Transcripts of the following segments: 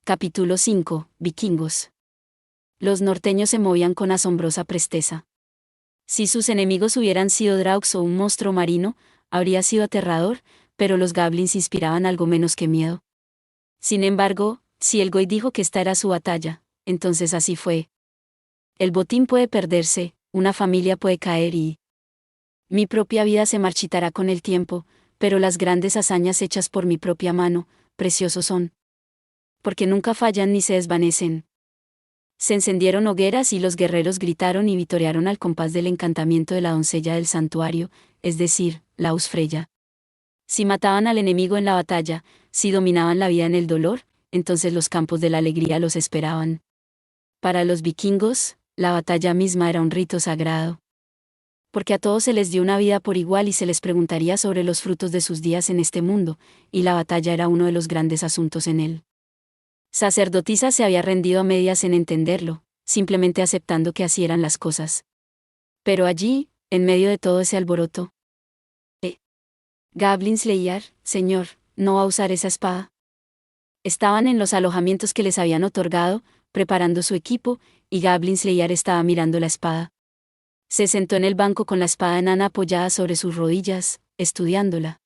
Capítulo 5. Vikingos. Los norteños se movían con asombrosa presteza. Si sus enemigos hubieran sido Draugs o un monstruo marino, habría sido aterrador, pero los goblins inspiraban algo menos que miedo. Sin embargo, si el Goy dijo que esta era su batalla, entonces así fue. El botín puede perderse, una familia puede caer y... Mi propia vida se marchitará con el tiempo, pero las grandes hazañas hechas por mi propia mano, preciosos son. Porque nunca fallan ni se desvanecen. Se encendieron hogueras y los guerreros gritaron y vitorearon al compás del encantamiento de la doncella del santuario, es decir, la Usfreya. Si mataban al enemigo en la batalla, si dominaban la vida en el dolor, entonces los campos de la alegría los esperaban. Para los vikingos, la batalla misma era un rito sagrado. Porque a todos se les dio una vida por igual y se les preguntaría sobre los frutos de sus días en este mundo, y la batalla era uno de los grandes asuntos en él. Sacerdotisa se había rendido a medias en entenderlo, simplemente aceptando que así eran las cosas. Pero allí, en medio de todo ese alboroto, Goblin Slayer, señor, ¿no va a usar esa espada? Estaban en los alojamientos que les habían otorgado, preparando su equipo, y Goblin Slayer estaba mirando la espada. Se sentó en el banco con la espada enana apoyada sobre sus rodillas, estudiándola.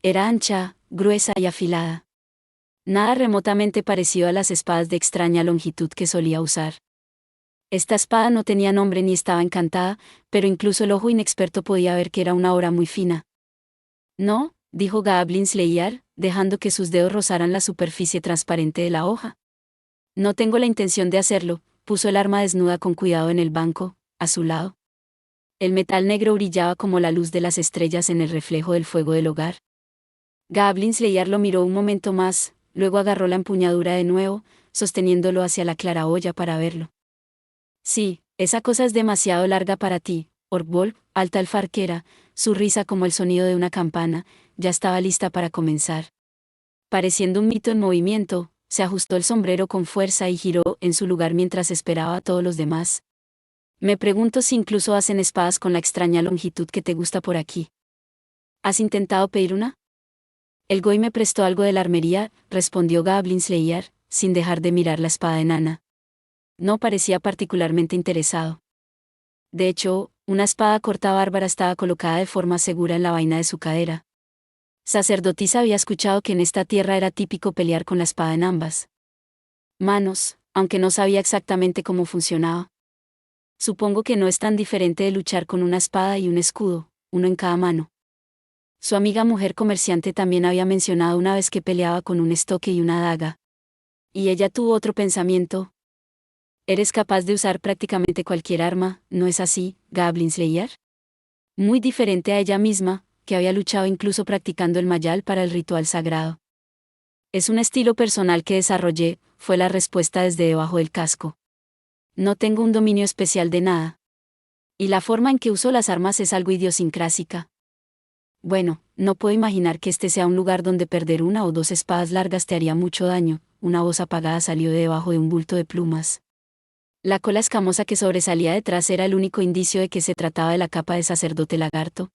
Era ancha, gruesa y afilada. Nada remotamente parecido a las espadas de extraña longitud que solía usar. Esta espada no tenía nombre ni estaba encantada, pero incluso el ojo inexperto podía ver que era una obra muy fina. No, dijo Goblin Slayer, dejando que sus dedos rozaran la superficie transparente de la hoja. No tengo la intención de hacerlo, puso el arma desnuda con cuidado en el banco, a su lado. El metal negro brillaba como la luz de las estrellas en el reflejo del fuego del hogar. Goblin Slayer lo miró un momento más, luego agarró la empuñadura de nuevo, sosteniéndolo hacia la claraboya para verlo. Sí, esa cosa es demasiado larga para ti, Orkvolk, alta alfarquera, su risa como el sonido de una campana, ya estaba lista para comenzar. Pareciendo un mito en movimiento, se ajustó el sombrero con fuerza y giró en su lugar mientras esperaba a todos los demás. Me pregunto si incluso hacen espadas con la extraña longitud que te gusta por aquí. ¿Has intentado pedir una? El Goy me prestó algo de la armería, respondió Goblin Slayer, sin dejar de mirar la espada enana. No parecía particularmente interesado. De hecho, una espada corta bárbara estaba colocada de forma segura en la vaina de su cadera. Sacerdotisa había escuchado que en esta tierra era típico pelear con la espada en ambas manos, aunque no sabía exactamente cómo funcionaba. Supongo que no es tan diferente de luchar con una espada y un escudo, uno en cada mano. Su amiga mujer comerciante también había mencionado una vez que peleaba con un estoque y una daga. Y ella tuvo otro pensamiento. Eres capaz de usar prácticamente cualquier arma, ¿no es así, Goblin Slayer? Muy diferente a ella misma, que había luchado incluso practicando el mayal para el ritual sagrado. Es un estilo personal que desarrollé, fue la respuesta desde debajo del casco. No tengo un dominio especial de nada. Y la forma en que uso las armas es algo idiosincrásica. Bueno, no puedo imaginar que este sea un lugar donde perder una o dos espadas largas te haría mucho daño, una voz apagada salió de debajo de un bulto de plumas. La cola escamosa que sobresalía detrás era el único indicio de que se trataba de la capa de sacerdote lagarto.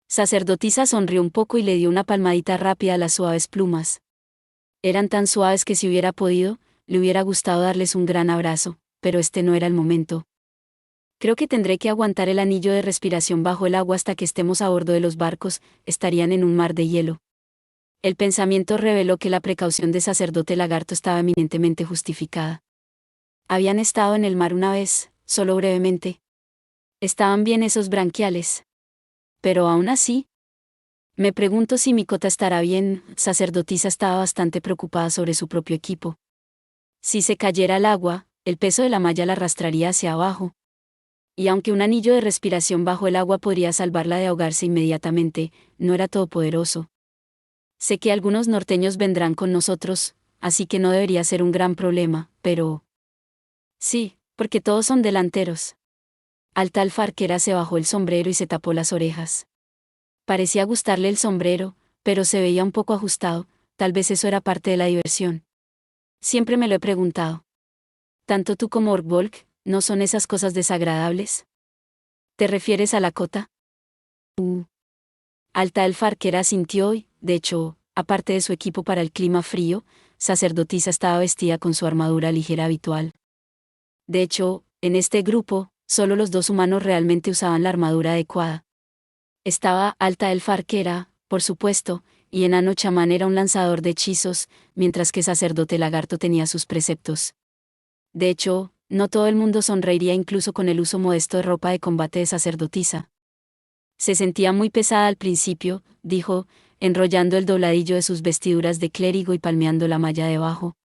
Sacerdotisa sonrió un poco y le dio una palmadita rápida a las suaves plumas. Eran tan suaves que si hubiera podido, le hubiera gustado darles un gran abrazo, pero este no era el momento. Creo que tendré que aguantar el anillo de respiración bajo el agua hasta que estemos a bordo de los barcos, estarían en un mar de hielo. El pensamiento reveló que la precaución de sacerdote lagarto estaba eminentemente justificada. Habían estado en el mar una vez, solo brevemente. Estaban bien esos branquiales. Pero aún así. Me pregunto si mi cota estará bien, sacerdotisa estaba bastante preocupada sobre su propio equipo. Si se cayera al agua, el peso de la malla la arrastraría hacia abajo. Y aunque un anillo de respiración bajo el agua podría salvarla de ahogarse inmediatamente, no era todopoderoso. Sé que algunos norteños vendrán con nosotros, así que no debería ser un gran problema, pero... Sí, porque todos son delanteros. Alta alfarquera se bajó el sombrero y se tapó las orejas. Parecía gustarle el sombrero, pero se veía un poco ajustado, tal vez eso era parte de la diversión. Siempre me lo he preguntado. Tanto tú como Orkvolk, ¿no son esas cosas desagradables? ¿Te refieres a la cota? Alta alfarquera asintió y, de hecho, aparte de su equipo para el clima frío, sacerdotisa estaba vestida con su armadura ligera habitual. De hecho, en este grupo, solo los 2 humanos realmente usaban la armadura adecuada. Estaba Alta el Farquera, por supuesto, y Enano Chamán era un lanzador de hechizos, mientras que Sacerdote Lagarto tenía sus preceptos. De hecho, no todo el mundo sonreiría incluso con el uso modesto de ropa de combate de sacerdotisa. Se sentía muy pesada al principio, dijo, enrollando el dobladillo de sus vestiduras de clérigo y palmeando la malla debajo.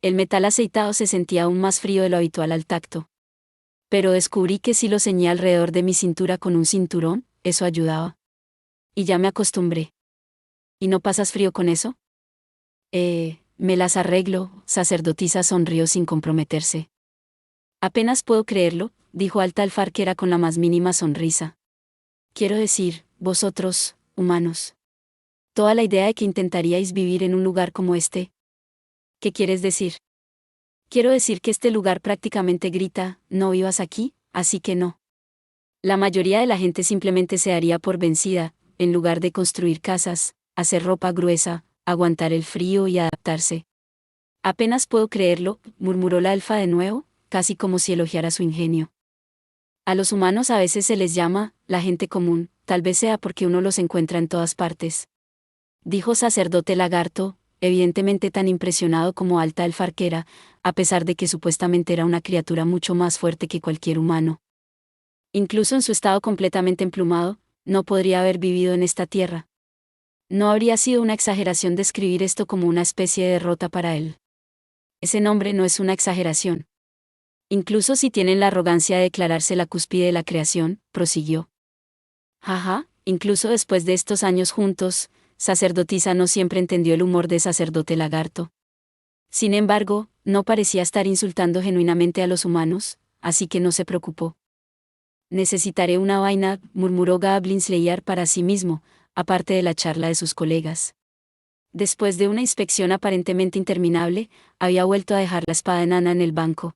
El metal aceitado se sentía aún más frío de lo habitual al tacto. Pero descubrí que si lo ceñía alrededor de mi cintura con un cinturón, eso ayudaba. Y ya me acostumbré. ¿Y no pasas frío con eso? Me las arreglo, sacerdotisa sonrió sin comprometerse. Apenas puedo creerlo, dijo Alta el Farquera con la más mínima sonrisa. Quiero decir, vosotros, humanos. Toda la idea de que intentaríais vivir en un lugar como este. ¿Qué quieres decir? Quiero decir que este lugar prácticamente grita, no vivas aquí, así que no. La mayoría de la gente simplemente se daría por vencida, en lugar de construir casas, hacer ropa gruesa, aguantar el frío y adaptarse. Apenas puedo creerlo, murmuró la elfa de nuevo, casi como si elogiara su ingenio. A los humanos a veces se les llama la gente común, tal vez sea porque uno los encuentra en todas partes. Dijo Sacerdote Lagarto, evidentemente tan impresionado como Alta el Farquera, a pesar de que supuestamente era una criatura mucho más fuerte que cualquier humano. Incluso en su estado completamente emplumado, no podría haber vivido en esta tierra. No habría sido una exageración describir esto como una especie de derrota para él. Ese nombre no es una exageración. Incluso si tienen la arrogancia de declararse la cúspide de la creación, prosiguió. Jaja, incluso después de estos años juntos, sacerdotisa no siempre entendió el humor de Sacerdote Lagarto. Sin embargo, no parecía estar insultando genuinamente a los humanos, así que no se preocupó. Necesitaré una vaina, murmuró Goblin Slayer para sí mismo, aparte de la charla de sus colegas. Después de una inspección aparentemente interminable, había vuelto a dejar la espada enana en el banco.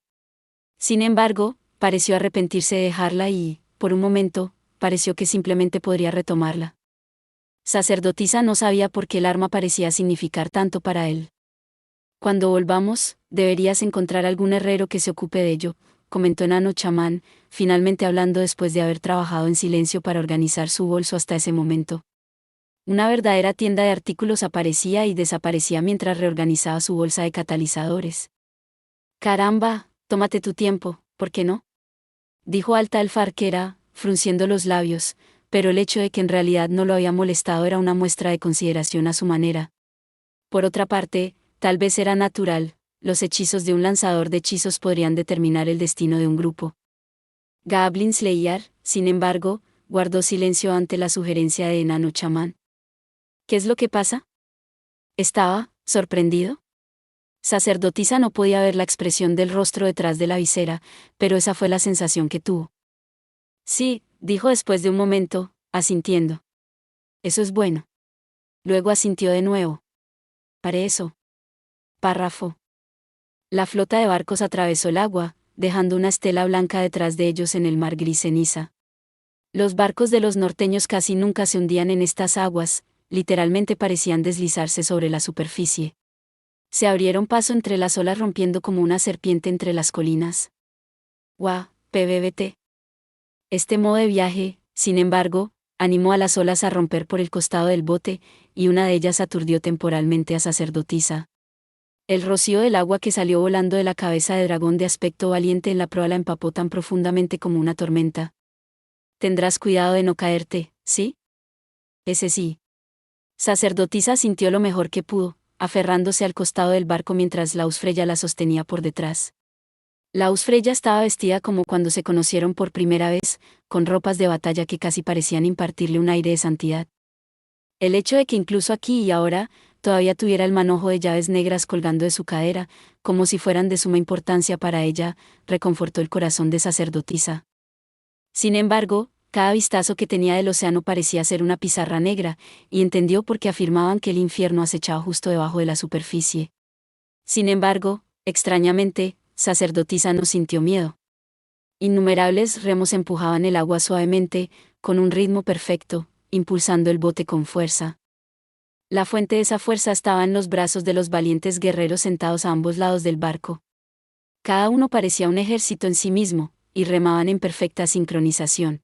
Sin embargo, pareció arrepentirse de dejarla y, por un momento, pareció que simplemente podría retomarla. Sacerdotisa no sabía por qué el arma parecía significar tanto para él. Cuando volvamos, deberías encontrar algún herrero que se ocupe de ello, comentó Enano Chamán, finalmente hablando después de haber trabajado en silencio para organizar su bolso hasta ese momento. Una verdadera tienda de artículos aparecía y desaparecía mientras reorganizaba su bolsa de catalizadores. Caramba, tómate tu tiempo, ¿por qué no? Dijo Alta el Farquera, frunciendo los labios, pero el hecho de que en realidad no lo había molestado era una muestra de consideración a su manera. Por otra parte, tal vez era natural, los hechizos de un lanzador de hechizos podrían determinar el destino de un grupo. Goblin Slayer, sin embargo, guardó silencio ante la sugerencia de Enano Chamán. ¿Qué es lo que pasa? ¿Estaba sorprendido? Sacerdotisa no podía ver la expresión del rostro detrás de la visera, pero esa fue la sensación que tuvo. Sí, dijo después de un momento, asintiendo. Eso es bueno. Luego asintió de nuevo. Para eso. Párrafo. La flota de barcos atravesó el agua, dejando una estela blanca detrás de ellos en el mar gris ceniza. Los barcos de los norteños casi nunca se hundían en estas aguas, literalmente parecían deslizarse sobre la superficie. Se abrieron paso entre las olas rompiendo como una serpiente entre las colinas. ¡Guau! PBBT. Este modo de viaje, sin embargo, animó a las olas a romper por el costado del bote, y una de ellas aturdió temporalmente a Sacerdotisa. El rocío del agua que salió volando de la cabeza de dragón de aspecto valiente en la proa la empapó tan profundamente como una tormenta. Tendrás cuidado de no caerte, ¿sí? Ese sí. Sacerdotisa sintió lo mejor que pudo, aferrándose al costado del barco mientras Laus Freya la sostenía por detrás. Laus Freya estaba vestida como cuando se conocieron por primera vez, con ropas de batalla que casi parecían impartirle un aire de santidad. El hecho de que incluso aquí y ahora, todavía tuviera el manojo de llaves negras colgando de su cadera, como si fueran de suma importancia para ella, reconfortó el corazón de Sacerdotisa. Sin embargo, cada vistazo que tenía del océano parecía ser una pizarra negra, y entendió por qué afirmaban que el infierno acechaba justo debajo de la superficie. Sin embargo, extrañamente, Sacerdotisa no sintió miedo. Innumerables remos empujaban el agua suavemente, con un ritmo perfecto, impulsando el bote con fuerza. La fuente de esa fuerza estaba en los brazos de los valientes guerreros sentados a ambos lados del barco. Cada uno parecía un ejército en sí mismo, y remaban en perfecta sincronización.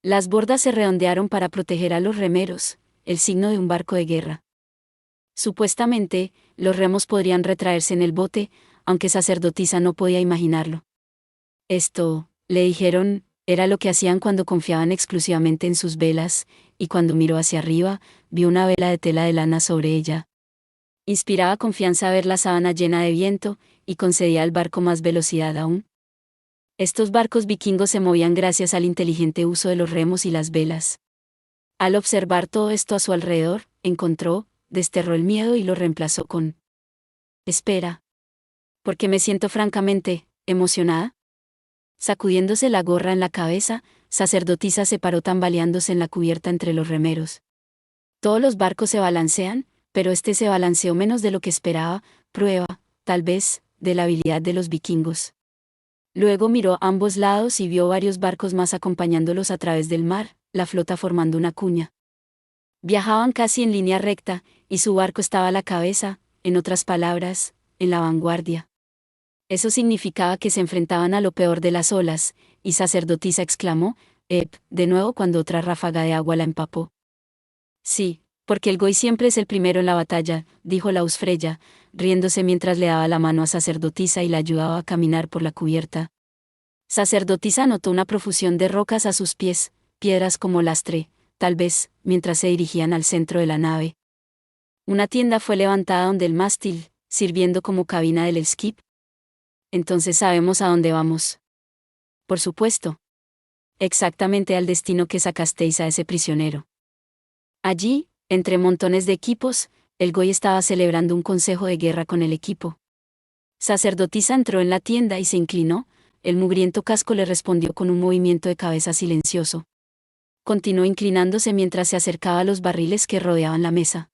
Las bordas se redondearon para proteger a los remeros, el signo de un barco de guerra. Supuestamente, los remos podrían retraerse en el bote, aunque sacerdotisa no podía imaginarlo. Esto, le dijeron, era lo que hacían cuando confiaban exclusivamente en sus velas, y cuando miró hacia arriba, vio una vela de tela de lana sobre ella. Inspiraba confianza ver la sábana llena de viento, y concedía al barco más velocidad aún. Estos barcos vikingos se movían gracias al inteligente uso de los remos y las velas. Al observar todo esto a su alrededor, desterró el miedo y lo reemplazó con espera. Porque me siento francamente emocionada. Sacudiéndose la gorra en la cabeza, sacerdotisa se paró tambaleándose en la cubierta entre los remeros. Todos los barcos se balancean, pero este se balanceó menos de lo que esperaba, prueba, tal vez, de la habilidad de los vikingos. Luego miró a ambos lados y vio varios barcos más acompañándolos a través del mar, la flota formando una cuña. Viajaban casi en línea recta, y su barco estaba a la cabeza, en otras palabras, en la vanguardia. Eso significaba que se enfrentaban a lo peor de las olas, y sacerdotisa exclamó, de nuevo cuando otra ráfaga de agua la empapó. Sí, porque el Goy siempre es el primero en la batalla, dijo la Usfreya, riéndose mientras le daba la mano a sacerdotisa y la ayudaba a caminar por la cubierta. Sacerdotisa notó una profusión de rocas a sus pies, piedras como lastre, tal vez, mientras se dirigían al centro de la nave. Una tienda fue levantada donde el mástil, sirviendo como cabina del skip. Entonces sabemos a dónde vamos. Por supuesto. Exactamente al destino que sacasteis a ese prisionero. Allí, entre montones de equipos, el Goy estaba celebrando un consejo de guerra con el equipo. Sacerdotisa entró en la tienda y se inclinó, el mugriento casco le respondió con un movimiento de cabeza silencioso. Continuó inclinándose mientras se acercaba a los barriles que rodeaban la mesa.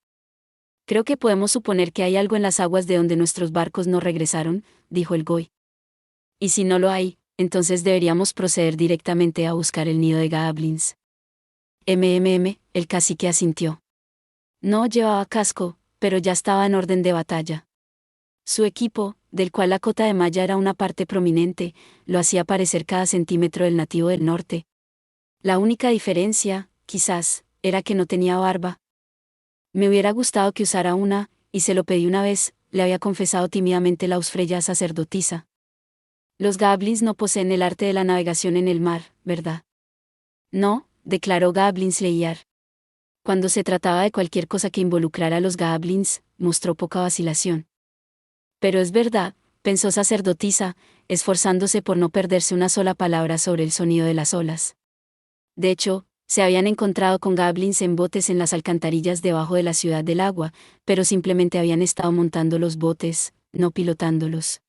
Creo que podemos suponer que hay algo en las aguas de donde nuestros barcos no regresaron, dijo el Goy. Y si no lo hay, entonces deberíamos proceder directamente a buscar el nido de goblins. El cacique asintió. No llevaba casco, pero ya estaba en orden de batalla. Su equipo, del cual la cota de malla era una parte prominente, lo hacía parecer cada centímetro del nativo del norte. La única diferencia, quizás, era que no tenía barba. Me hubiera gustado que usara una, y se lo pedí una vez, le había confesado tímidamente la Usfreya sacerdotisa. Los goblins no poseen el arte de la navegación en el mar, ¿verdad? No, declaró Goblin Slayer. Cuando se trataba de cualquier cosa que involucrara a los goblins, mostró poca vacilación. Pero es verdad, pensó sacerdotisa, esforzándose por no perderse una sola palabra sobre el sonido de las olas. De hecho, se habían encontrado con goblins en botes en las alcantarillas debajo de la ciudad del agua, pero simplemente habían estado montando los botes, no pilotándolos.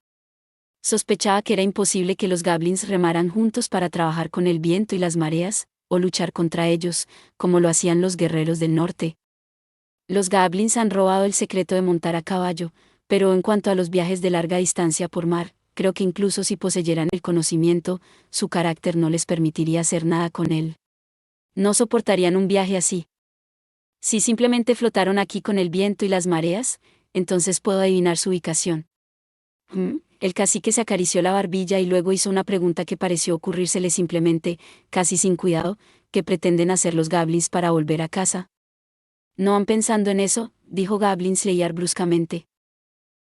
Sospechaba que era imposible que los goblins remaran juntos para trabajar con el viento y las mareas, o luchar contra ellos, como lo hacían los guerreros del norte. Los goblins han robado el secreto de montar a caballo, pero en cuanto a los viajes de larga distancia por mar, creo que incluso si poseyeran el conocimiento, su carácter no les permitiría hacer nada con él. No soportarían un viaje así. Si simplemente flotaron aquí con el viento y las mareas, entonces puedo adivinar su ubicación. El cacique se acarició la barbilla y luego hizo una pregunta que pareció ocurrírsele simplemente, casi sin cuidado. ¿Qué pretenden hacer los goblins para volver a casa? No van pensando en eso, dijo Goblin Slayer bruscamente.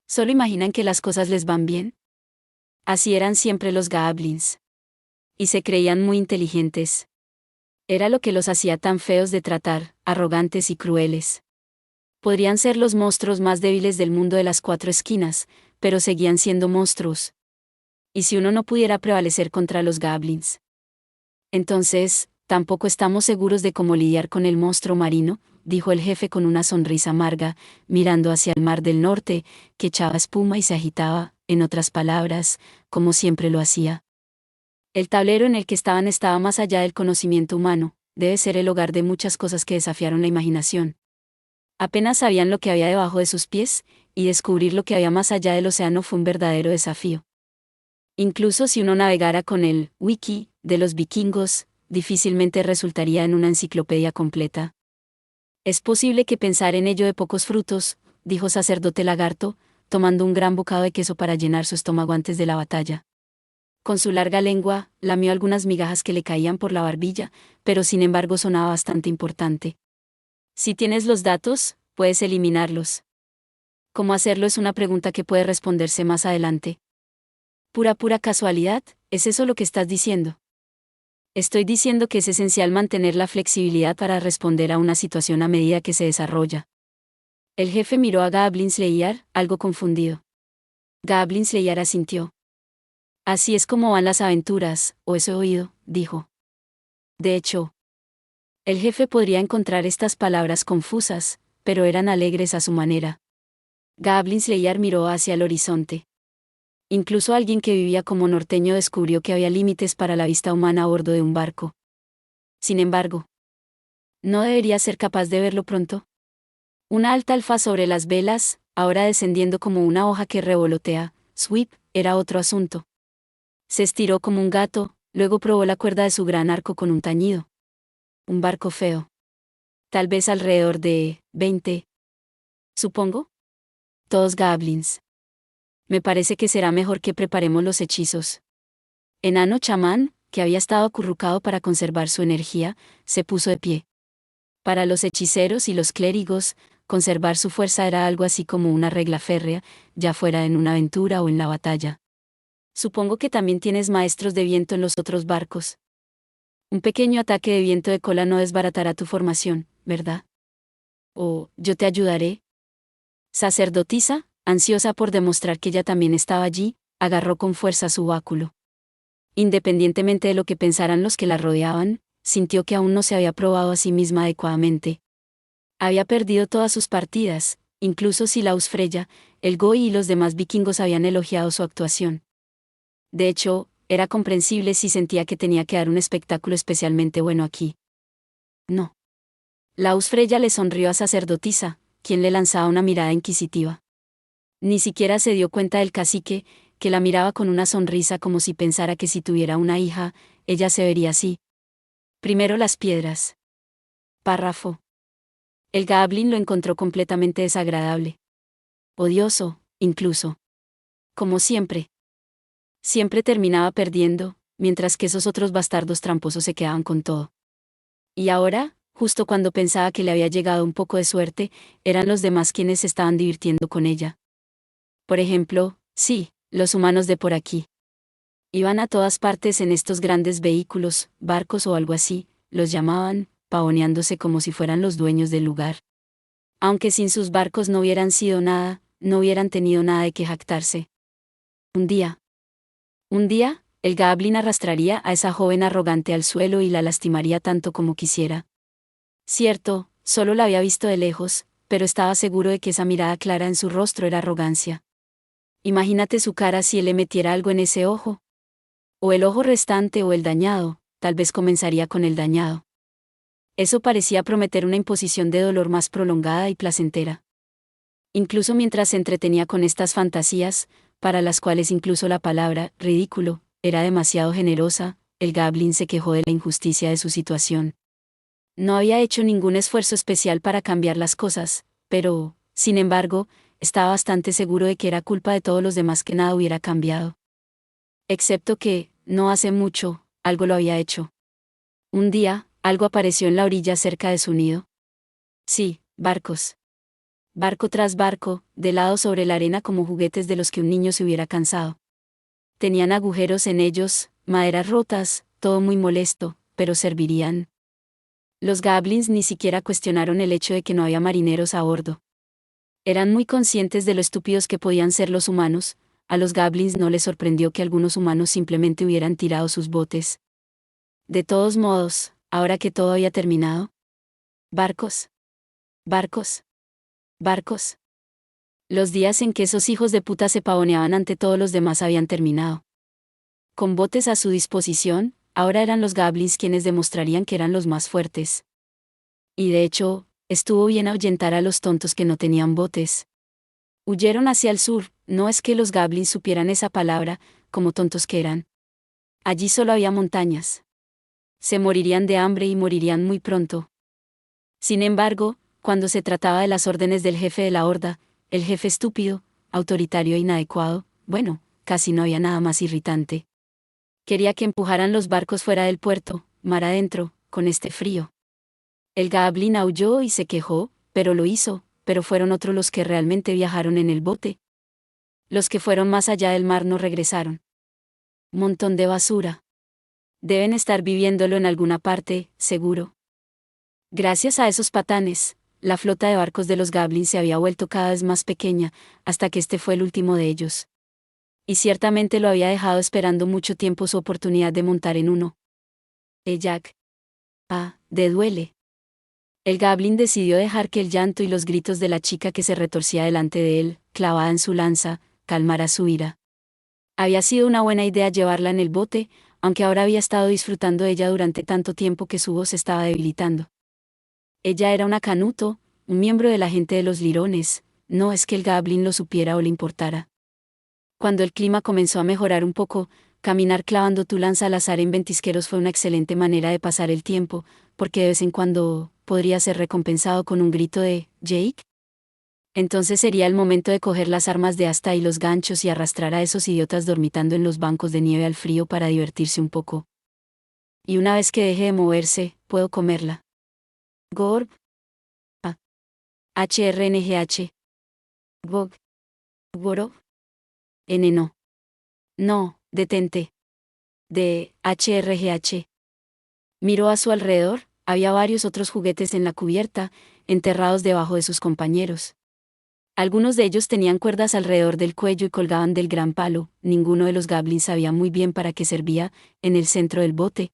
¿Solo imaginan que las cosas les van bien? Así eran siempre los goblins. Y se creían muy inteligentes. Era lo que los hacía tan feos de tratar, arrogantes y crueles. Podrían ser los monstruos más débiles del mundo de las cuatro esquinas, pero seguían siendo monstruos. ¿Y si uno no pudiera prevalecer contra los goblins? Entonces, tampoco estamos seguros de cómo lidiar con el monstruo marino, dijo el jefe con una sonrisa amarga, mirando hacia el mar del norte, que echaba espuma y se agitaba, en otras palabras, como siempre lo hacía. El tablero en el que estaban estaba más allá del conocimiento humano, debe ser el hogar de muchas cosas que desafiaron la imaginación. Apenas sabían lo que había debajo de sus pies, y descubrir lo que había más allá del océano fue un verdadero desafío. Incluso si uno navegara con el wiki de los vikingos, difícilmente resultaría en una enciclopedia completa. Es posible que pensar en ello de pocos frutos, dijo sacerdote lagarto, tomando un gran bocado de queso para llenar su estómago antes de la batalla. Con su larga lengua, lamió algunas migajas que le caían por la barbilla, pero sin embargo sonaba bastante importante. Si tienes los datos, puedes eliminarlos. ¿Cómo hacerlo? Es una pregunta que puede responderse más adelante. Pura casualidad, ¿es eso lo que estás diciendo? Estoy diciendo que es esencial mantener la flexibilidad para responder a una situación a medida que se desarrolla. El jefe miró a Goblin Slayer, algo confundido. Goblin Slayer asintió. Así es como van las aventuras, o eso he oído, dijo. De hecho, el jefe podría encontrar estas palabras confusas, pero eran alegres a su manera. Goblin Slayer miró hacia el horizonte. Incluso alguien que vivía como norteño descubrió que había límites para la vista humana a bordo de un barco. Sin embargo, ¿no debería ser capaz de verlo pronto? Una alta alfa sobre las velas, ahora descendiendo como una hoja que revolotea, sweep, era otro asunto. Se estiró como un gato, luego probó la cuerda de su gran arco con un tañido. Un barco feo. Tal vez alrededor de 20. Supongo. Todos goblins. Me parece que será mejor que preparemos los hechizos. Enano chamán, que había estado acurrucado para conservar su energía, se puso de pie. Para los hechiceros y los clérigos, conservar su fuerza era algo así como una regla férrea, ya fuera en una aventura o en la batalla. Supongo que también tienes maestros de viento en los otros barcos. Un pequeño ataque de viento de cola no desbaratará tu formación, ¿verdad? O, yo te ayudaré. Sacerdotisa, ansiosa por demostrar que ella también estaba allí, agarró con fuerza su báculo. Independientemente de lo que pensaran los que la rodeaban, sintió que aún no se había probado a sí misma adecuadamente. Había perdido todas sus partidas, incluso si Laus Freya, el Goi y los demás vikingos habían elogiado su actuación. De hecho, era comprensible si sentía que tenía que dar un espectáculo especialmente bueno aquí. No. Laus Freya le sonrió a sacerdotisa, quien le lanzaba una mirada inquisitiva. Ni siquiera se dio cuenta del cacique, que la miraba con una sonrisa como si pensara que si tuviera una hija, ella se vería así. Primero las piedras. Párrafo. El Goblin lo encontró completamente desagradable. Odioso, incluso. Como siempre. Siempre terminaba perdiendo, mientras que esos otros bastardos tramposos se quedaban con todo. Y ahora, justo cuando pensaba que le había llegado un poco de suerte, eran los demás quienes se estaban divirtiendo con ella. Por ejemplo, sí, los humanos de por aquí. Iban a todas partes en estos grandes vehículos, barcos o algo así, los llamaban, pavoneándose como si fueran los dueños del lugar. Aunque sin sus barcos no hubieran sido nada, no hubieran tenido nada de qué jactarse. Un día, el Goblin arrastraría a esa joven arrogante al suelo y la lastimaría tanto como quisiera. Cierto, solo la había visto de lejos, pero estaba seguro de que esa mirada clara en su rostro era arrogancia. Imagínate su cara si él le metiera algo en ese ojo. O el ojo restante o el dañado, tal vez comenzaría con el dañado. Eso parecía prometer una imposición de dolor más prolongada y placentera. Incluso mientras se entretenía con estas fantasías, para las cuales incluso la palabra ridículo era demasiado generosa, el Goblin se quejó de la injusticia de su situación. No había hecho ningún esfuerzo especial para cambiar las cosas, pero, sin embargo, estaba bastante seguro de que era culpa de todos los demás que nada hubiera cambiado. Excepto que, no hace mucho, algo lo había hecho. Un día, algo apareció en la orilla cerca de su nido. Sí, barcos. Barco tras barco, de lado sobre la arena como juguetes de los que un niño se hubiera cansado. Tenían agujeros en ellos, maderas rotas, todo muy molesto, pero servirían. Los goblins ni siquiera cuestionaron el hecho de que no había marineros a bordo. Eran muy conscientes de lo estúpidos que podían ser los humanos, a los goblins no les sorprendió que algunos humanos simplemente hubieran tirado sus botes. De todos modos, ahora que todo había terminado. Barcos. Barcos. Barcos. Los días en que esos hijos de puta se pavoneaban ante todos los demás habían terminado. Con botes a su disposición, ahora eran los goblins quienes demostrarían que eran los más fuertes. Y de hecho, estuvo bien ahuyentar a los tontos que no tenían botes. Huyeron hacia el sur, no es que los goblins supieran esa palabra, como tontos que eran. Allí solo había montañas. Se morirían de hambre y morirían muy pronto. Sin embargo, cuando se trataba de las órdenes del jefe de la horda, el jefe estúpido, autoritario e inadecuado, bueno, casi no había nada más irritante. Quería que empujaran los barcos fuera del puerto, mar adentro, con este frío. El Goblin aulló y se quejó, pero lo hizo, pero fueron otros los que realmente viajaron en el bote. Los que fueron más allá del mar no regresaron. Montón de basura. Deben estar viviéndolo en alguna parte, seguro. Gracias a esos patanes, la flota de barcos de los Goblins se había vuelto cada vez más pequeña, hasta que este fue el último de ellos. Y ciertamente lo había dejado esperando mucho tiempo su oportunidad de montar en uno. Jack. De duele. El Goblin decidió dejar que el llanto y los gritos de la chica que se retorcía delante de él, clavada en su lanza, calmara su ira. Había sido una buena idea llevarla en el bote, aunque ahora había estado disfrutando de ella durante tanto tiempo que su voz se estaba debilitando. Ella era una Canuto, un miembro de la gente de los Lirones, no es que el Goblin lo supiera o le importara. Cuando el clima comenzó a mejorar un poco, caminar clavando tu lanza al azar en ventisqueros fue una excelente manera de pasar el tiempo, porque de vez en cuando podría ser recompensado con un grito de «Jake». Entonces sería el momento de coger las armas de asta y los ganchos y arrastrar a esos idiotas dormitando en los bancos de nieve al frío para divertirse un poco. Y una vez que deje de moverse, puedo comerla. Gorb. HRNGH. Gog. Goro. No. No, detente. HRGH. Miró a su alrededor, había varios otros juguetes en la cubierta, enterrados debajo de sus compañeros. Algunos de ellos tenían cuerdas alrededor del cuello y colgaban del gran palo, ninguno de los Goblins sabía muy bien para qué servía, en el centro del bote.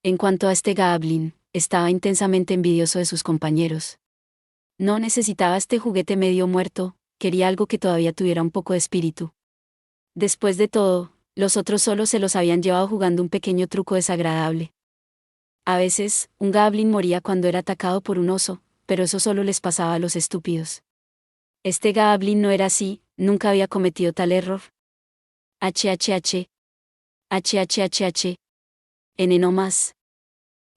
En cuanto a este Goblin, estaba intensamente envidioso de sus compañeros. No necesitaba este juguete medio muerto, quería algo que todavía tuviera un poco de espíritu. Después de todo, los otros solo se los habían llevado jugando un pequeño truco desagradable. A veces, un Goblin moría cuando era atacado por un oso, pero eso solo les pasaba a los estúpidos. Este Goblin no era así, nunca había cometido tal error. HHH. HHHH. No más.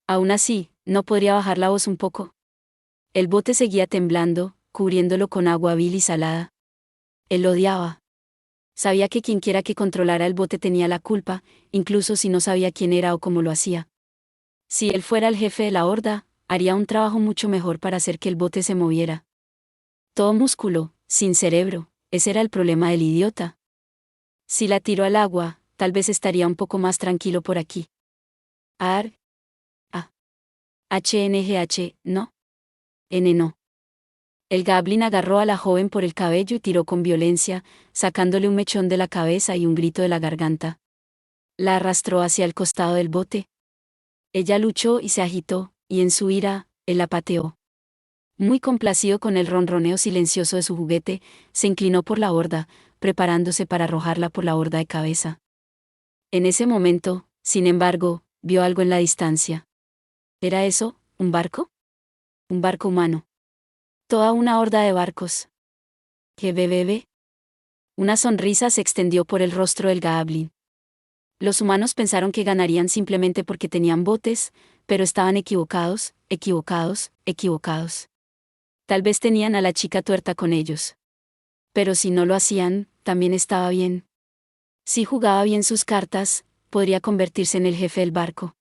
Aún así, ¿no podría bajar la voz un poco? El bote seguía temblando, cubriéndolo con agua vil y salada. Él lo odiaba. Sabía que quienquiera que controlara el bote tenía la culpa, incluso si no sabía quién era o cómo lo hacía. Si él fuera el jefe de la horda, haría un trabajo mucho mejor para hacer que el bote se moviera. Todo músculo, sin cerebro, ese era el problema del idiota. Si la tiró al agua, tal vez estaría un poco más tranquilo por aquí. HNGH, no. No. El Goblin agarró a la joven por el cabello y tiró con violencia, sacándole un mechón de la cabeza y un grito de la garganta. La arrastró hacia el costado del bote. Ella luchó y se agitó, y en su ira, él la pateó. Muy complacido con el ronroneo silencioso de su juguete, se inclinó por la borda, preparándose para arrojarla por la borda de cabeza. En ese momento, sin embargo, vio algo en la distancia. ¿Era eso, un barco? Un barco humano. Toda una horda de barcos. ¿Qué bebé? Una sonrisa se extendió por el rostro del Goblin. Los humanos pensaron que ganarían simplemente porque tenían botes, pero estaban equivocados, equivocados, equivocados. Tal vez tenían a la chica tuerta con ellos. Pero si no lo hacían, también estaba bien. Si jugaba bien sus cartas, podría convertirse en el jefe del barco.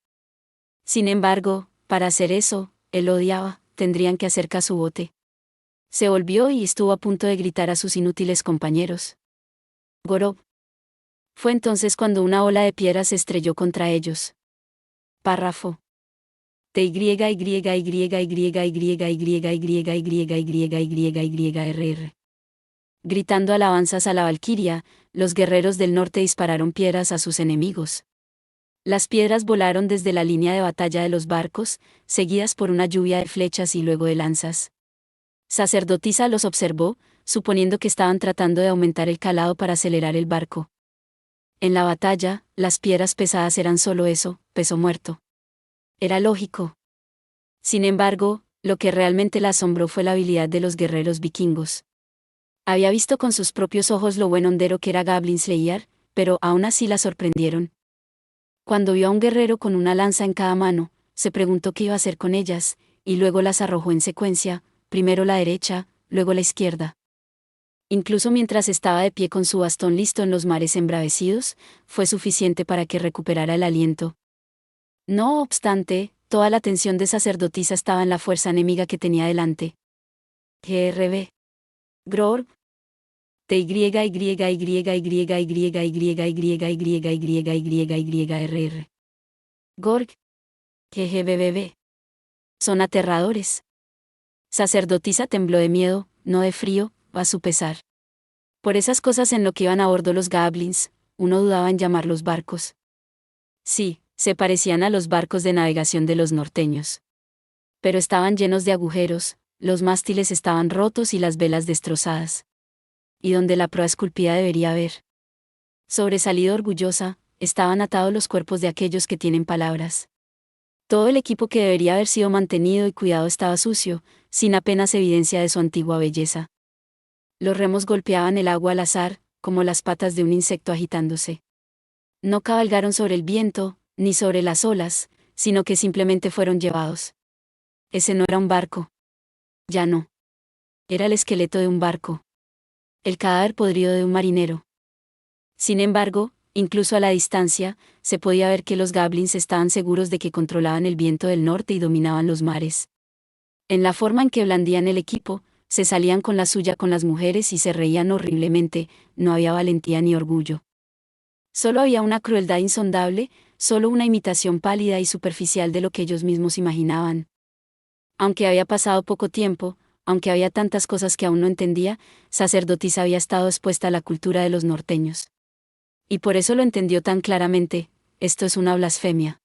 Sin embargo, para hacer eso, él lo odiaba, tendrían que hacer caso a su bote. Se volvió y estuvo a punto de gritar a sus inútiles compañeros. Gorob. Fue entonces cuando una ola de piedras se estrelló contra ellos. Párrafo. Gritando alabanzas a la Valquiria, los guerreros del norte dispararon piedras a sus enemigos. Las piedras volaron desde la línea de batalla de los barcos, seguidas por una lluvia de flechas y luego de lanzas. Sacerdotisa los observó, suponiendo que estaban tratando de aumentar el calado para acelerar el barco. En la batalla, las piedras pesadas eran solo eso, peso muerto. Era lógico. Sin embargo, lo que realmente la asombró fue la habilidad de los guerreros vikingos. Había visto con sus propios ojos lo buen hondero que era Goblin Slayer, pero aún así la sorprendieron. Cuando vio a un guerrero con una lanza en cada mano, se preguntó qué iba a hacer con ellas, y luego las arrojó en secuencia, primero la derecha, luego la izquierda. Incluso mientras estaba de pie con su bastón listo en los mares embravecidos, fue suficiente para que recuperara el aliento. No obstante, toda la atención de sacerdotisa estaba en la fuerza enemiga que tenía delante. GRB. Gror. TYYYYYYYYYYYYYYYRR. Gorg. GGBBB. Son aterradores. Sacerdotisa tembló de miedo, no de frío, a su pesar. Por esas cosas en lo que iban a bordo los goblins, uno dudaba en llamarlos barcos. Sí, se parecían a los barcos de navegación de los norteños. Pero estaban llenos de agujeros, los mástiles estaban rotos y las velas destrozadas. Y donde la proa esculpida debería haber sobresalido orgullosa, estaban atados los cuerpos de aquellos que tienen palabras. Todo el equipo que debería haber sido mantenido y cuidado estaba sucio, sin apenas evidencia de su antigua belleza. Los remos golpeaban el agua al azar, como las patas de un insecto agitándose. No cabalgaron sobre el viento, ni sobre las olas, sino que simplemente fueron llevados. Ese no era un barco. Ya no. Era el esqueleto de un barco. El cadáver podrido de un marinero. Sin embargo, incluso a la distancia, se podía ver que los goblins estaban seguros de que controlaban el viento del norte y dominaban los mares. En la forma en que blandían el equipo, se salían con la suya con las mujeres y se reían horriblemente, no había valentía ni orgullo. Solo había una crueldad insondable, solo una imitación pálida y superficial de lo que ellos mismos imaginaban. Aunque había pasado poco tiempo, aunque había tantas cosas que aún no entendía, sacerdotisa había estado expuesta a la cultura de los norteños. Y por eso lo entendió tan claramente: esto es una blasfemia.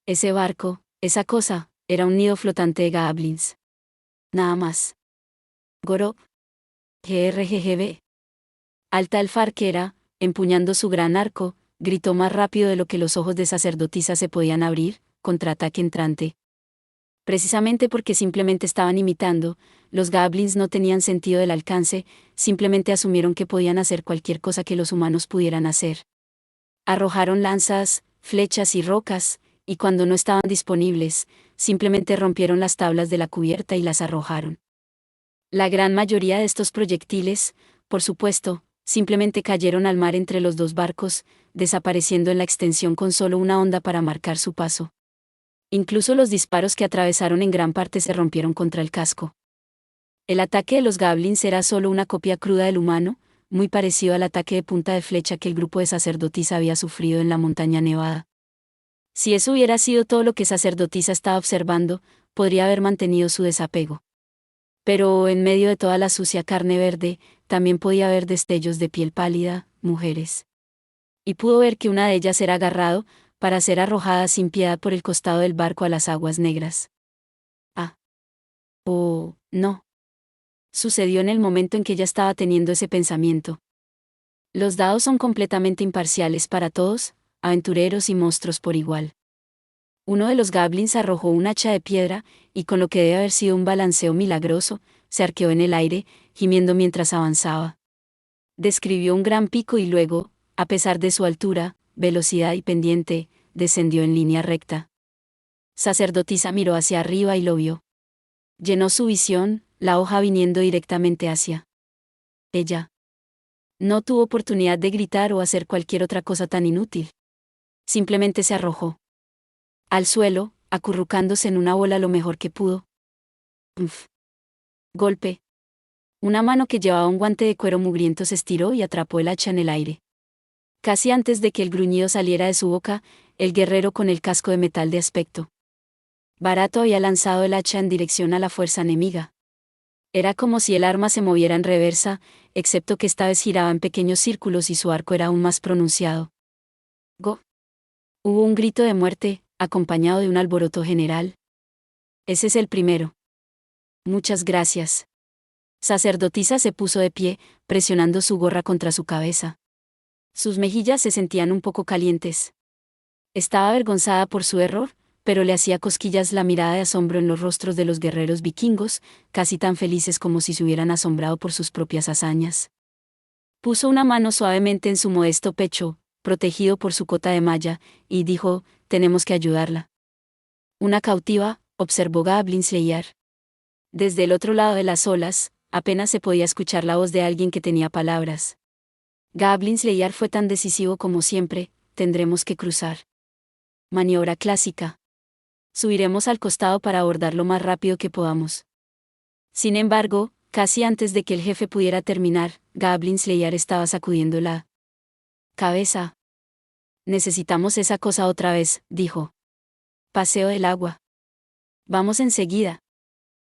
Ese barco, esa cosa, era un nido flotante de goblins. Nada más. Gorob. GRGGB. Alta el farquera, empuñando su gran arco, gritó más rápido de lo que los ojos de sacerdotisa se podían abrir, contraataque entrante. Precisamente porque simplemente estaban imitando, los goblins no tenían sentido del alcance, simplemente asumieron que podían hacer cualquier cosa que los humanos pudieran hacer. Arrojaron lanzas, flechas y rocas, y cuando no estaban disponibles, simplemente rompieron las tablas de la cubierta y las arrojaron. La gran mayoría de estos proyectiles, por supuesto, simplemente cayeron al mar entre los dos barcos, desapareciendo en la extensión con solo una onda para marcar su paso. Incluso los disparos que atravesaron en gran parte se rompieron contra el casco. El ataque de los goblins era solo una copia cruda del humano, muy parecido al ataque de punta de flecha que el grupo de sacerdotisa había sufrido en la montaña nevada. Si eso hubiera sido todo lo que sacerdotisa estaba observando, podría haber mantenido su desapego. Pero en medio de toda la sucia carne verde, también podía ver destellos de piel pálida, mujeres. Y pudo ver que una de ellas era agarrado, para ser arrojada sin piedad por el costado del barco a las aguas negras. Ah. Oh, no. Sucedió en el momento en que ella estaba teniendo ese pensamiento. Los dados son completamente imparciales para todos, aventureros y monstruos por igual. Uno de los goblins arrojó un hacha de piedra, y con lo que debe haber sido un balanceo milagroso, se arqueó en el aire, gimiendo mientras avanzaba. Describió un gran pico y luego, a pesar de su altura, velocidad y pendiente, descendió en línea recta. Sacerdotisa miró hacia arriba y lo vio. Llenó su visión, la hoja viniendo directamente hacia ella. No tuvo oportunidad de gritar o hacer cualquier otra cosa tan inútil. Simplemente se arrojó al suelo, acurrucándose en una bola lo mejor que pudo. Uf. Golpe. Una mano que llevaba un guante de cuero mugriento se estiró y atrapó el hacha en el aire. Casi antes de que el gruñido saliera de su boca, el guerrero con el casco de metal de aspecto barato había lanzado el hacha en dirección a la fuerza enemiga. Era como si el arma se moviera en reversa, excepto que esta vez giraba en pequeños círculos y su arco era aún más pronunciado. ¡Go! Hubo un grito de muerte, acompañado de un alboroto general. Ese es el primero. Muchas gracias. Sacerdotisa se puso de pie, presionando su gorra contra su cabeza. Sus mejillas se sentían un poco calientes. Estaba avergonzada por su error, pero le hacía cosquillas la mirada de asombro en los rostros de los guerreros vikingos, casi tan felices como si se hubieran asombrado por sus propias hazañas. Puso una mano suavemente en su modesto pecho, protegido por su cota de malla, y dijo: «Tenemos que ayudarla». «Una cautiva», observó Goblin Slayer. Desde el otro lado de las olas, apenas se podía escuchar la voz de alguien que tenía palabras. Goblin Slayer fue tan decisivo como siempre, tendremos que cruzar. Maniobra clásica. Subiremos al costado para abordar lo más rápido que podamos. Sin embargo, casi antes de que el jefe pudiera terminar, Goblin Slayer estaba sacudiendo la cabeza. Necesitamos esa cosa otra vez, dijo. Paseo del agua. Vamos enseguida,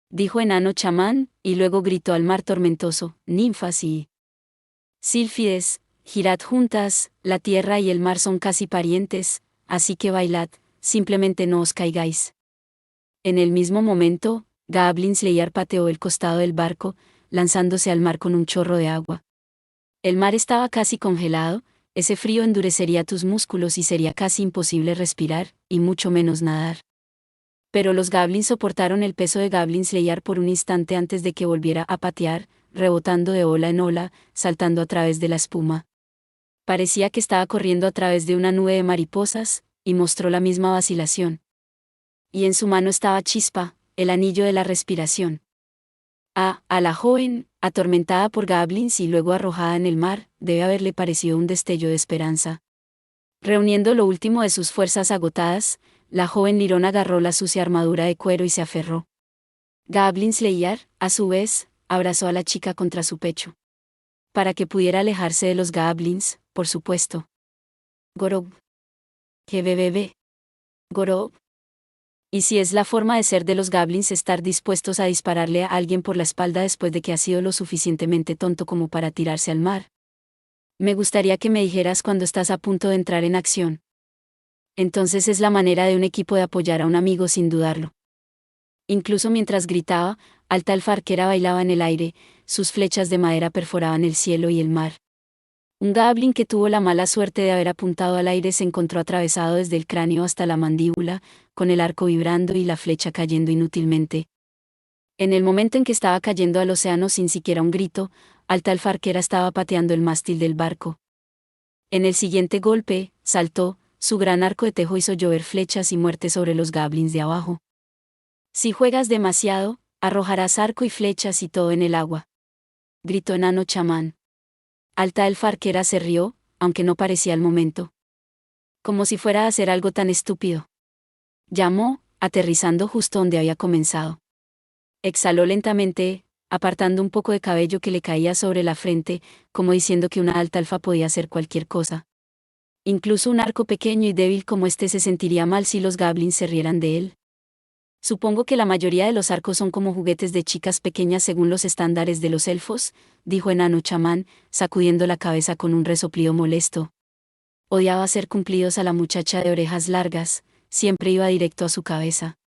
dijo Enano Chamán, y luego gritó al mar tormentoso, ninfas y sílfides, girad juntas, la tierra y el mar son casi parientes, así que bailad, simplemente no os caigáis. En el mismo momento, Goblin Slayer pateó el costado del barco, lanzándose al mar con un chorro de agua. El mar estaba casi congelado, ese frío endurecería tus músculos y sería casi imposible respirar, y mucho menos nadar. Pero los goblins soportaron el peso de Goblin Slayer por un instante antes de que volviera a patear, rebotando de ola en ola, saltando a través de la espuma. Parecía que estaba corriendo a través de una nube de mariposas, y mostró la misma vacilación. Y en su mano estaba Chispa, el anillo de la respiración. A la joven, atormentada por goblins y luego arrojada en el mar, debe haberle parecido un destello de esperanza. Reuniendo lo último de sus fuerzas agotadas, la joven Lirón agarró la sucia armadura de cuero y se aferró. Goblin Slayer, a su vez, abrazó a la chica contra su pecho. Para que pudiera alejarse de los goblins, por supuesto. Gorob. Gbbb. Gorob. ¿Y si es la forma de ser de los goblins estar dispuestos a dispararle a alguien por la espalda después de que ha sido lo suficientemente tonto como para tirarse al mar? Me gustaría que me dijeras cuando estás a punto de entrar en acción. Entonces es la manera de un equipo de apoyar a un amigo sin dudarlo. Incluso mientras gritaba, Altalfa Arquera bailaba en el aire, sus flechas de madera perforaban el cielo y el mar. Un goblin que tuvo la mala suerte de haber apuntado al aire se encontró atravesado desde el cráneo hasta la mandíbula, con el arco vibrando y la flecha cayendo inútilmente. En el momento en que estaba cayendo al océano sin siquiera un grito, Altalfa Arquera estaba pateando el mástil del barco. En el siguiente golpe, saltó, su gran arco de tejo hizo llover flechas y muerte sobre los goblins de abajo. Si juegas demasiado, arrojarás arco y flechas y todo en el agua, gritó Enano Chamán. Altalfa Arquera se rió, aunque no parecía al momento. Como si fuera a hacer algo tan estúpido. Llamó, aterrizando justo donde había comenzado. Exhaló lentamente, apartando un poco de cabello que le caía sobre la frente, como diciendo que una altalfa podía hacer cualquier cosa. Incluso un arco pequeño y débil como este se sentiría mal si los goblins se rieran de él. Supongo que la mayoría de los arcos son como juguetes de chicas pequeñas según los estándares de los elfos, dijo Enano Chamán, sacudiendo la cabeza con un resoplido molesto. Odiaba hacer cumplidos a la muchacha de orejas largas, siempre iba directo a su cabeza.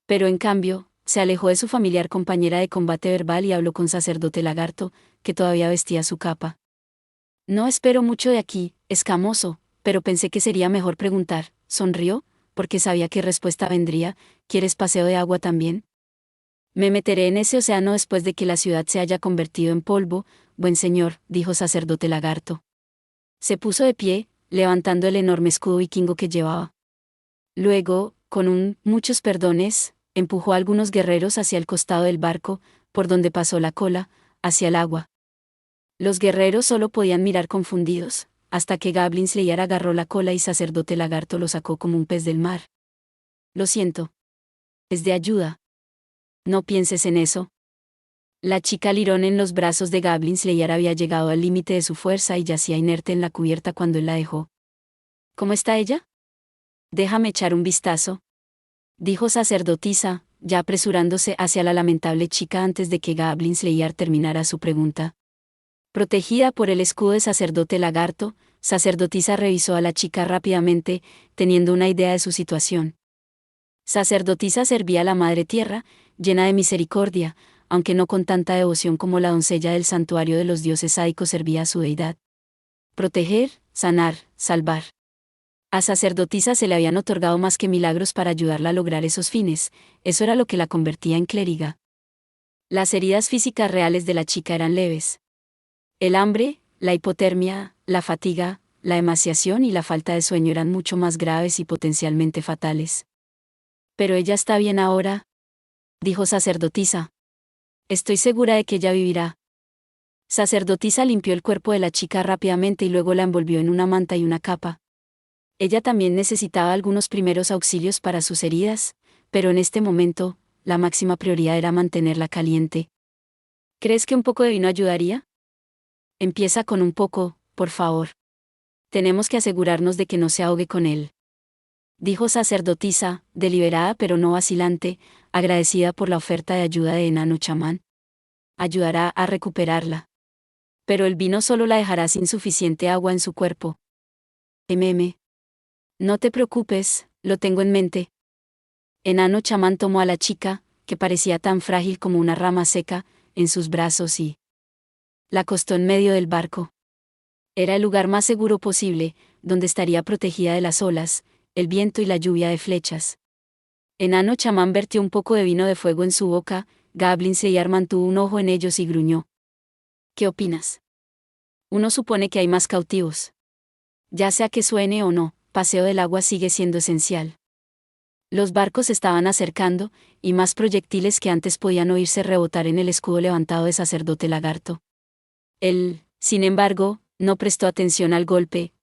Pero en cambio, se alejó de su familiar compañera de combate verbal y habló con Sacerdote Lagarto, que todavía vestía su capa. No espero mucho de aquí, escamoso, pero pensé que sería mejor preguntar, sonrió, porque sabía qué respuesta vendría. ¿Quieres paseo de agua también? Me meteré en ese océano después de que la ciudad se haya convertido en polvo, buen señor, dijo Sacerdote Lagarto. Se puso de pie, levantando el enorme escudo vikingo que llevaba. Luego, con muchos perdones, empujó a algunos guerreros hacia el costado del barco, por donde pasó la cola, hacia el agua. Los guerreros solo podían mirar confundidos, hasta que Goblin Slayer agarró la cola y Sacerdote Lagarto lo sacó como un pez del mar. Lo siento. Es de ayuda. No pienses en eso. La chica Lirón en los brazos de Goblin Slayer había llegado al límite de su fuerza y yacía inerte en la cubierta cuando él la dejó. ¿Cómo está ella? Déjame echar un vistazo, dijo Sacerdotisa, ya apresurándose hacia la lamentable chica antes de que Goblin Slayer terminara su pregunta. Protegida por el escudo de Sacerdote Lagarto, Sacerdotisa revisó a la chica rápidamente, teniendo una idea de su situación. Sacerdotisa servía a la Madre Tierra, llena de misericordia, aunque no con tanta devoción como la doncella del santuario de los dioses sádicos servía a su deidad. Proteger, sanar, salvar. A Sacerdotisa se le habían otorgado más que milagros para ayudarla a lograr esos fines, eso era lo que la convertía en clériga. Las heridas físicas reales de la chica eran leves. El hambre, la hipotermia, la fatiga, la emaciación y la falta de sueño eran mucho más graves y potencialmente fatales. Pero ella está bien ahora, dijo Sacerdotisa. Estoy segura de que ella vivirá. Sacerdotisa limpió el cuerpo de la chica rápidamente y luego la envolvió en una manta y una capa. Ella también necesitaba algunos primeros auxilios para sus heridas, pero en este momento, la máxima prioridad era mantenerla caliente. ¿Crees que un poco de vino ayudaría? Empieza con un poco, por favor. Tenemos que asegurarnos de que no se ahogue con él. Dijo sacerdotisa, deliberada pero no vacilante, agradecida por la oferta de ayuda de enano chamán. Ayudará a recuperarla. Pero el vino solo la dejará sin suficiente agua en su cuerpo. No te preocupes, lo tengo en mente. Enano chamán tomó a la chica, que parecía tan frágil como una rama seca, en sus brazos y la acostó en medio del barco. Era el lugar más seguro posible, donde estaría protegida de las olas, el viento y la lluvia de flechas. Enano chamán vertió un poco de vino de fuego en su boca, Gablin Seyar mantuvo un ojo en ellos y gruñó. ¿Qué opinas? Uno supone que hay más cautivos. Ya sea que suene o no, paseo del agua sigue siendo esencial. Los barcos se estaban acercando, y más proyectiles que antes podían oírse rebotar en el escudo levantado de sacerdote lagarto. Él, sin embargo, no prestó atención al golpe,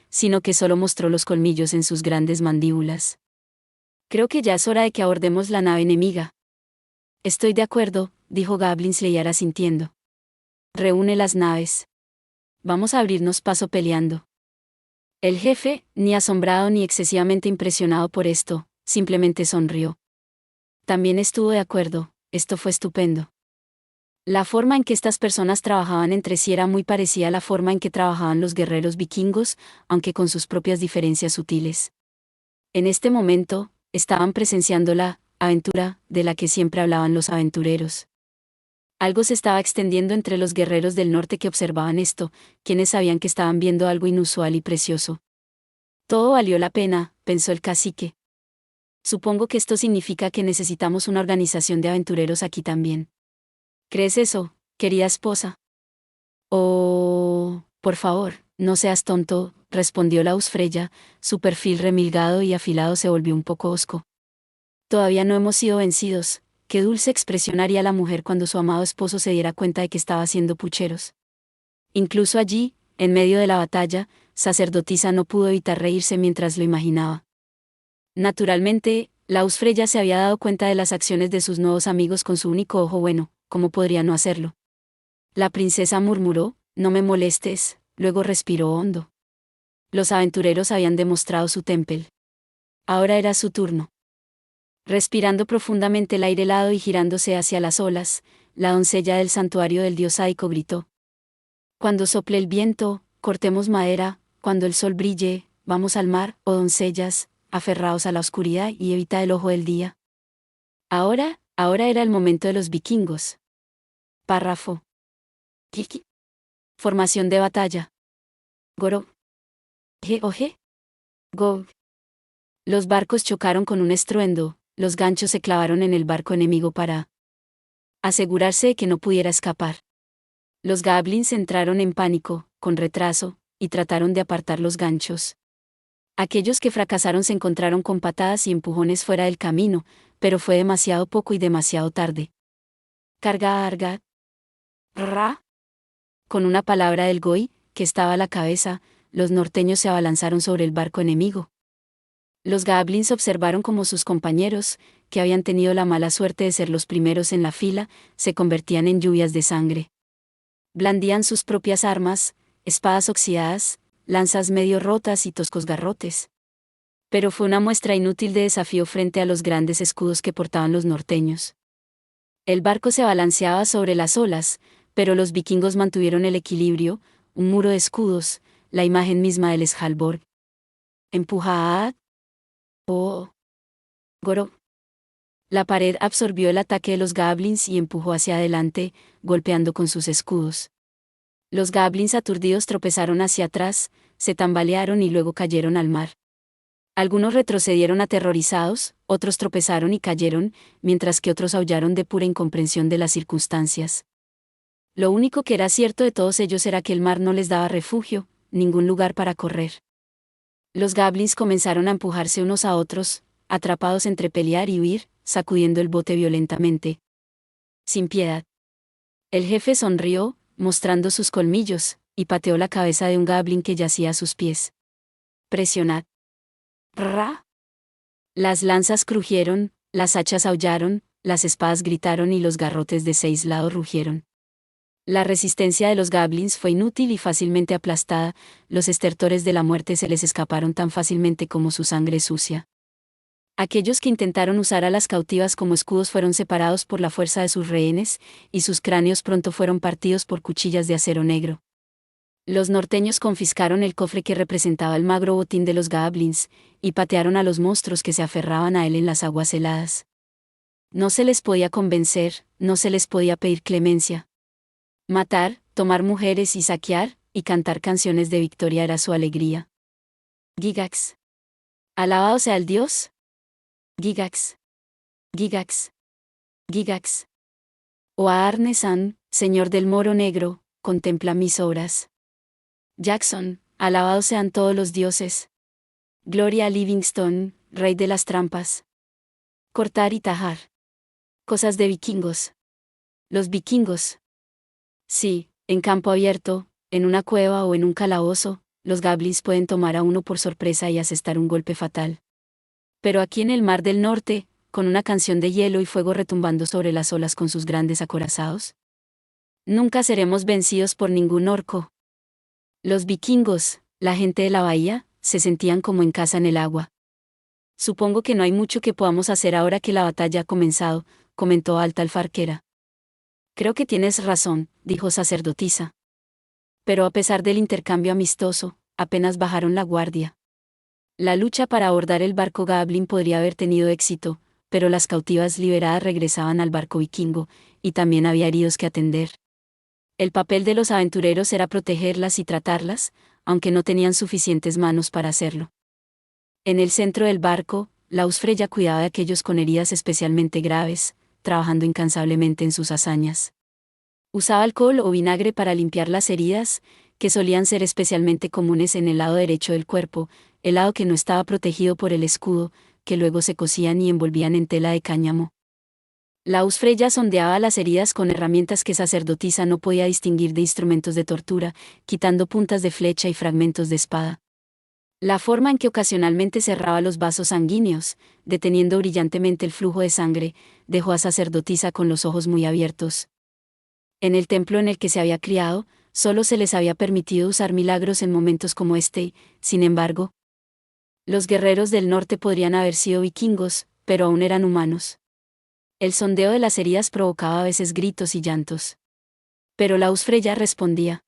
sino que solo mostró los colmillos en sus grandes mandíbulas. Creo que ya es hora de que abordemos la nave enemiga. Estoy de acuerdo, dijo Gablin Slayer asintiendo. Reúne las naves. Vamos a abrirnos paso peleando. El jefe, ni asombrado ni excesivamente impresionado por esto, simplemente sonrió. También estuvo de acuerdo, esto fue estupendo. La forma en que estas personas trabajaban entre sí era muy parecida a la forma en que trabajaban los guerreros vikingos, aunque con sus propias diferencias sutiles. En este momento, estaban presenciando la aventura de la que siempre hablaban los aventureros. Algo se estaba extendiendo entre los guerreros del norte que observaban esto, quienes sabían que estaban viendo algo inusual y precioso. Todo valió la pena, pensó el cacique. Supongo que esto significa que necesitamos una organización de aventureros aquí también. ¿Crees eso, querida esposa? Oh, por favor, no seas tonto, respondió la Ausfreya, su perfil remilgado y afilado se volvió un poco hosco. Todavía no hemos sido vencidos. Qué dulce expresión haría la mujer cuando su amado esposo se diera cuenta de que estaba haciendo pucheros. Incluso allí, en medio de la batalla, sacerdotisa no pudo evitar reírse mientras lo imaginaba. Naturalmente, la Ausfreya se había dado cuenta de las acciones de sus nuevos amigos con su único ojo bueno, ¿cómo podría no hacerlo? La princesa murmuró, no me molestes, luego respiró hondo. Los aventureros habían demostrado su temple. Ahora era su turno. Respirando profundamente el aire helado y girándose hacia las olas, la doncella del santuario del dios sádico gritó. Cuando sople el viento, cortemos madera, cuando el sol brille, vamos al mar, oh doncellas, aferraos a la oscuridad y evita el ojo del día. Ahora era el momento de los vikingos. Párrafo. Kiki. Formación de batalla. Goro. Oje. Go. Los barcos chocaron con un estruendo, los ganchos se clavaron en el barco enemigo para asegurarse de que no pudiera escapar. Los goblins entraron en pánico, con retraso, y trataron de apartar los ganchos. Aquellos que fracasaron se encontraron con patadas y empujones fuera del camino, pero fue demasiado poco y demasiado tarde. Carga. Ra. Con una palabra del Goi, que estaba a la cabeza, los norteños se abalanzaron sobre el barco enemigo. Los goblins observaron cómo sus compañeros, que habían tenido la mala suerte de ser los primeros en la fila, se convertían en lluvias de sangre. Blandían sus propias armas, espadas oxidadas, lanzas medio rotas y toscos garrotes. Pero fue una muestra inútil de desafío frente a los grandes escudos que portaban los norteños. El barco se balanceaba sobre las olas, pero los vikingos mantuvieron el equilibrio, un muro de escudos, la imagen misma del Svalbard. Empujad. Oh. Goro. La pared absorbió el ataque de los goblins y empujó hacia adelante, golpeando con sus escudos. Los goblins aturdidos tropezaron hacia atrás, se tambalearon y luego cayeron al mar. Algunos retrocedieron aterrorizados, otros tropezaron y cayeron, mientras que otros aullaron de pura incomprensión de las circunstancias. Lo único que era cierto de todos ellos era que el mar no les daba refugio, ningún lugar para correr. Los goblins comenzaron a empujarse unos a otros, atrapados entre pelear y huir, sacudiendo el bote violentamente. sin piedad. El jefe sonrió, mostrando sus colmillos, y pateó la cabeza de un goblin que yacía a sus pies. Presionad. ¡Ra! Las lanzas crujieron, las hachas aullaron, las espadas gritaron y los garrotes de 6 lados rugieron. La resistencia de los goblins fue inútil y fácilmente aplastada, los estertores de la muerte se les escaparon tan fácilmente como su sangre sucia. Aquellos que intentaron usar a las cautivas como escudos fueron separados por la fuerza de sus rehenes, y sus cráneos pronto fueron partidos por cuchillas de acero negro. Los norteños confiscaron el cofre que representaba el magro botín de los goblins, y patearon a los monstruos que se aferraban a él en las aguas heladas. No se les podía convencer, no se les podía pedir clemencia. Matar, tomar mujeres y saquear, y cantar canciones de victoria era su alegría. Gigax. Alabado sea el Dios. Gigax. Gigax. Gigax. Oaarnesan, Señor del Moro Negro, contempla mis obras. Jackson, alabados sean todos los dioses. Gloria a Livingstone, rey de las trampas. Cortar y tajar. Cosas de vikingos. Los vikingos. Sí, en campo abierto, en una cueva o en un calabozo, los goblins pueden tomar a uno por sorpresa y asestar un golpe fatal. Pero aquí en el Mar del Norte, con una canción de hielo y fuego retumbando sobre las olas con sus grandes acorazados, nunca seremos vencidos por ningún orco. Los vikingos, la gente de la bahía, se sentían como en casa en el agua. Supongo que no hay mucho que podamos hacer ahora que la batalla ha comenzado, comentó Alta Farquera. Creo que tienes razón, dijo sacerdotisa. Pero a pesar del intercambio amistoso, apenas bajaron la guardia. La lucha para abordar el barco goblin podría haber tenido éxito, pero las cautivas liberadas regresaban al barco vikingo, y también había heridos que atender. El papel de los aventureros era protegerlas y tratarlas, aunque no tenían suficientes manos para hacerlo. En el centro del barco, la Usfreya cuidaba de aquellos con heridas especialmente graves, trabajando incansablemente en sus hazañas. Usaba alcohol o vinagre para limpiar las heridas, que solían ser especialmente comunes en el lado derecho del cuerpo, el lado que no estaba protegido por el escudo, que luego se cosían y envolvían en tela de cáñamo. La Usfreya sondeaba las heridas con herramientas que sacerdotisa no podía distinguir de instrumentos de tortura, quitando puntas de flecha y fragmentos de espada. La forma en que ocasionalmente cerraba los vasos sanguíneos, deteniendo brillantemente el flujo de sangre, dejó a sacerdotisa con los ojos muy abiertos. En el templo en el que se había criado, solo se les había permitido usar milagros en momentos como este, sin embargo. Los guerreros del norte podrían haber sido vikingos, pero aún eran humanos. El sondeo de las heridas provocaba a veces gritos y llantos. Pero la Usfreya respondía.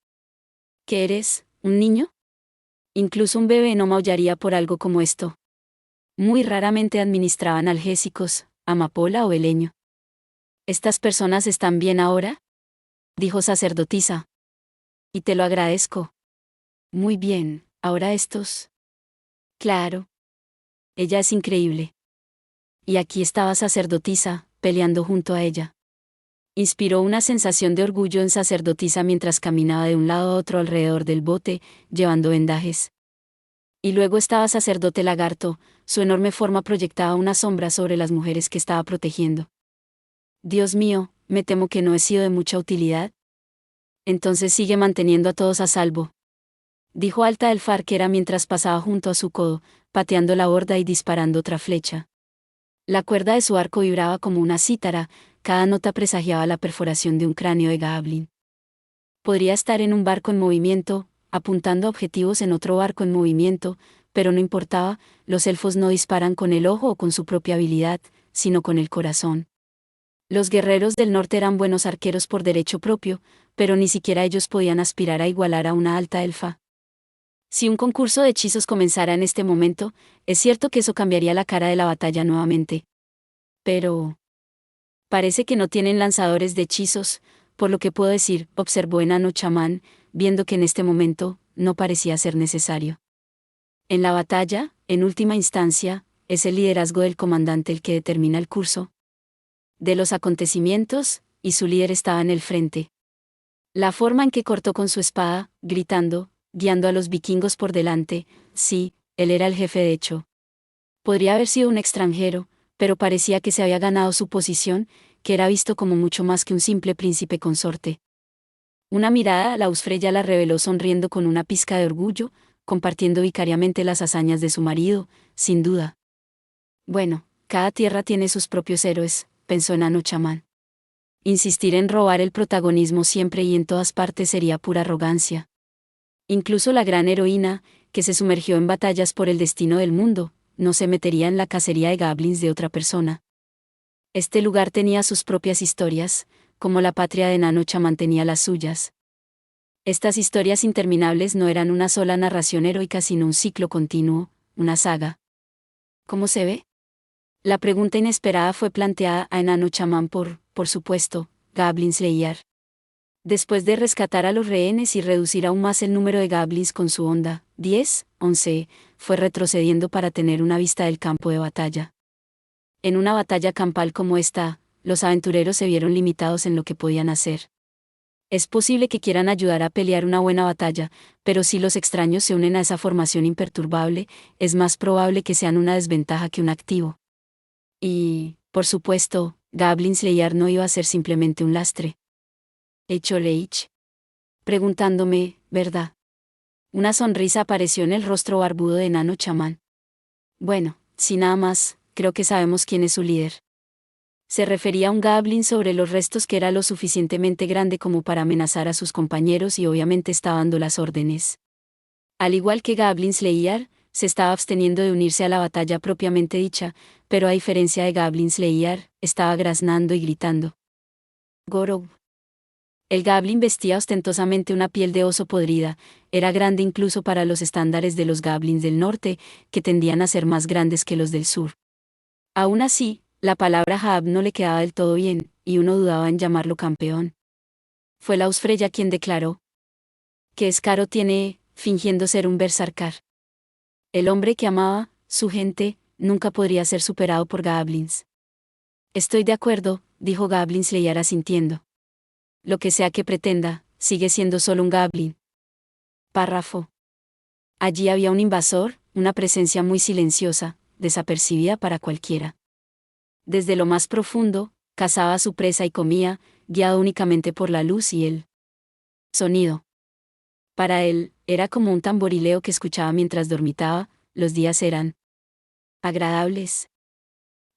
¿Qué eres, un niño? Incluso un bebé no maullaría por algo como esto. Muy raramente administraban analgésicos, amapola o heleño. ¿Estas personas están bien ahora?, dijo sacerdotisa. Y te lo agradezco. Muy bien, ahora estos. Claro. Ella es increíble. Y aquí estaba sacerdotisa, peleando junto a ella. Inspiró una sensación de orgullo en sacerdotisa mientras caminaba de un lado a otro alrededor del bote, llevando vendajes. Y luego estaba sacerdote lagarto, su enorme forma proyectaba una sombra sobre las mujeres que estaba protegiendo. Dios mío, me temo que no he sido de mucha utilidad. Entonces sigue manteniendo a todos a salvo, dijo Alta Farquera mientras pasaba junto a su codo, pateando la borda y disparando otra flecha. La cuerda de su arco vibraba como una cítara, cada nota presagiaba la perforación de un cráneo de goblin. Podría estar en un barco en movimiento, apuntando a objetivos en otro barco en movimiento, pero no importaba, los elfos no disparan con el ojo o con su propia habilidad, sino con el corazón. Los guerreros del norte eran buenos arqueros por derecho propio, pero ni siquiera ellos podían aspirar a igualar a una alta elfa. Si un concurso de hechizos comenzara en este momento, es cierto que eso cambiaría la cara de la batalla nuevamente. Pero parece que no tienen lanzadores de hechizos, por lo que puedo decir, observó enano chamán, viendo que en este momento, no parecía ser necesario. En la batalla, en última instancia, es el liderazgo del comandante el que determina el curso de los acontecimientos, y su líder estaba en el frente. La forma en que cortó con su espada, gritando, guiando a los vikingos por delante, sí, él era el jefe de hecho. Podría haber sido un extranjero, pero parecía que se había ganado su posición, que era visto como mucho más que un simple príncipe consorte. Una mirada a Lausfreya la reveló sonriendo con una pizca de orgullo, compartiendo vicariamente las hazañas de su marido, sin duda. Bueno, cada tierra tiene sus propios héroes, pensó Enano Chamán. Insistir en robar el protagonismo siempre y en todas partes sería pura arrogancia. Incluso la gran heroína, que se sumergió en batallas por el destino del mundo, no se metería en la cacería de goblins de otra persona. Este lugar tenía sus propias historias, como la patria de Enano Chamán tenía las suyas. Estas historias interminables no eran una sola narración heroica sino un ciclo continuo, una saga. ¿Cómo se ve? La pregunta inesperada fue planteada a Enano Chamán por supuesto, Goblin Slayer. Después de rescatar a los rehenes y reducir aún más el número de goblins con su onda, 10, 11, fue retrocediendo para tener una vista del campo de batalla. En una batalla campal como esta, los aventureros se vieron limitados en lo que podían hacer. Es posible que quieran ayudar a pelear una buena batalla, pero si los extraños se unen a esa formación imperturbable, es más probable que sean una desventaja que un activo. Y, por supuesto, Goblin Slayer no iba a ser simplemente un lastre. ¿Hecho Leich? Preguntándome, ¿verdad? Una sonrisa apareció en el rostro barbudo de Enano Chamán. Bueno, si nada más, creo que sabemos quién es su líder. Se refería a un goblin sobre los restos que era lo suficientemente grande como para amenazar a sus compañeros y obviamente estaba dando las órdenes. Al igual que Goblin Slayer, se estaba absteniendo de unirse a la batalla propiamente dicha, pero a diferencia de Goblin Slayer, estaba graznando y gritando. Gorov. El goblin vestía ostentosamente una piel de oso podrida, era grande incluso para los estándares de los goblins del norte, que tendían a ser más grandes que los del sur. Aún así, la palabra Haab no le quedaba del todo bien, y uno dudaba en llamarlo campeón. Fue Lausfreya quien declaró: «¿Qué escaro tiene, fingiendo ser un berserkar? El hombre que amaba, su gente, nunca podría ser superado por goblins». «Estoy de acuerdo», dijo Goblin Slayer asintiendo. «Lo que sea que pretenda, sigue siendo solo un goblin». Párrafo. Allí había un invasor, una presencia muy silenciosa, desapercibida para cualquiera. Desde lo más profundo, cazaba a su presa y comía, guiado únicamente por la luz y el sonido. Para él, era como un tamborileo que escuchaba mientras dormitaba, los días eran agradables.